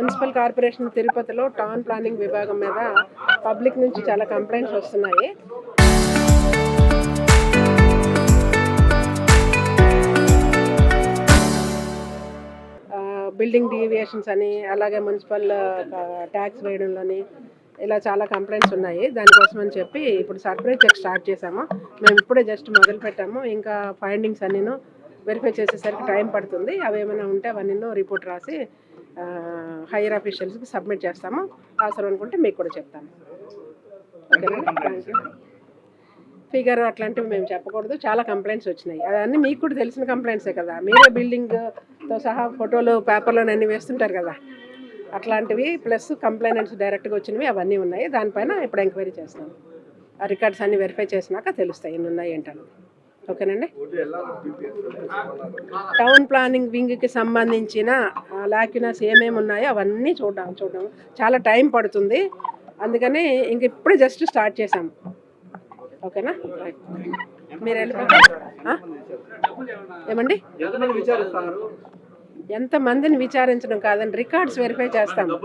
Municipal corporation తిరుపతిలో town planning విభాగం మీద పబ్లిక్ నుంచి చాలా కంప్లైంట్స్ వస్తున్నాయి. బిల్డింగ్ డీవియేషన్స్ అని, అలాగే మున్సిపల్ ట్యాక్స్ వేయడంలోని ఇలా చాలా కంప్లైంట్స్ ఉన్నాయి. దానికోసం అని చెప్పి ఇప్పుడు సర్ప్రైజ్ చెక్ స్టార్ట్ చేసాము. మేము ఇప్పుడే జస్ట్ మొదలు పెట్టాము. ఇంకా ఫైండింగ్స్ అన్నీను వెరిఫై చేసేసరికి టైం పడుతుంది. అవి ఏమైనా ఉంటే అవన్నీ రిపోర్ట్ రాసి హైయర్ అఫీషియల్స్కి సబ్మిట్ చేస్తాము. అవసరం అనుకుంటే మీకు కూడా చెప్తాము. ఓకేనా? Thank you. ఫిగర్ అట్లాంటివి మేము చెప్పకూడదు. చాలా కంప్లైంట్స్ వచ్చినాయి. అవన్నీ మీకు కూడా తెలిసిన కంప్లైంట్సే కదా. మీరే బిల్డింగ్తో సహా ఫోటోలు పేపర్లో అన్నీ వేస్తుంటారు కదా. అట్లాంటివి ప్లస్ కంప్లైంట్స్ డైరెక్ట్గా వచ్చినవి అవన్నీ ఉన్నాయి. దానిపైన ఇప్పుడు ఎంక్వైరీ చేస్తాం. ఆ రికార్డ్స్ అన్నీ వెరిఫై చేసినాక తెలుస్తాయి ఎన్ని ఉన్నాయి ఏంటని. ఓకేనండి. టౌన్ ప్లానింగ్ వింగ్కి సంబంధించిన లాక్యునస్ ఏమేమి ఉన్నాయో అవన్నీ చూడడం చాలా టైం పడుతుంది. అందుకని ఇంక ఇప్పుడే జస్ట్ స్టార్ట్ చేసాము. ఓకేనా? మీరు వెళ్ళిపోతారు. ఏమండి, ఎంతమందిని విచారించడం కాదండి, రికార్డ్స్ వెరిఫై చేస్తాము.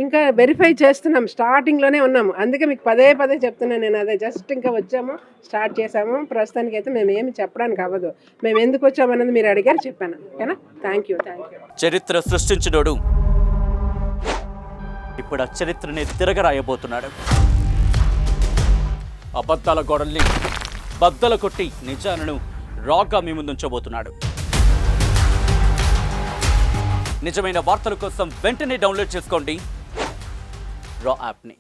ఇంకా వెరిఫై చేస్తున్నాం, స్టార్టింగ్లోనే ఉన్నాము. అందుకే మీకు పదే చెప్తున్నాను నేను. అదే జస్ట్ ఇంకా వచ్చాము, స్టార్ట్ చేసాము. ప్రస్తుతానికి అయితే మేము ఏమి చెప్పడానికి అవ్వదు. మేము ఎందుకు వచ్చామన్నది మీరు అడిగారు, చెప్పాను. ఓకేనా? Thank you. చరిత్ర సృష్టించినోడు ఇప్పుడు ఆ చరిత్రని తిరగరాయబోతున్నాడు. అబద్ధాల గోడల్ని బద్దలు కొట్టి నిజాలను రాగా మీ ముందుంచబోతున్నాడు. నిజమైన వార్తల కోసం వెంటనే డౌన్లోడ్ చేసుకోండి రా యాప్ని.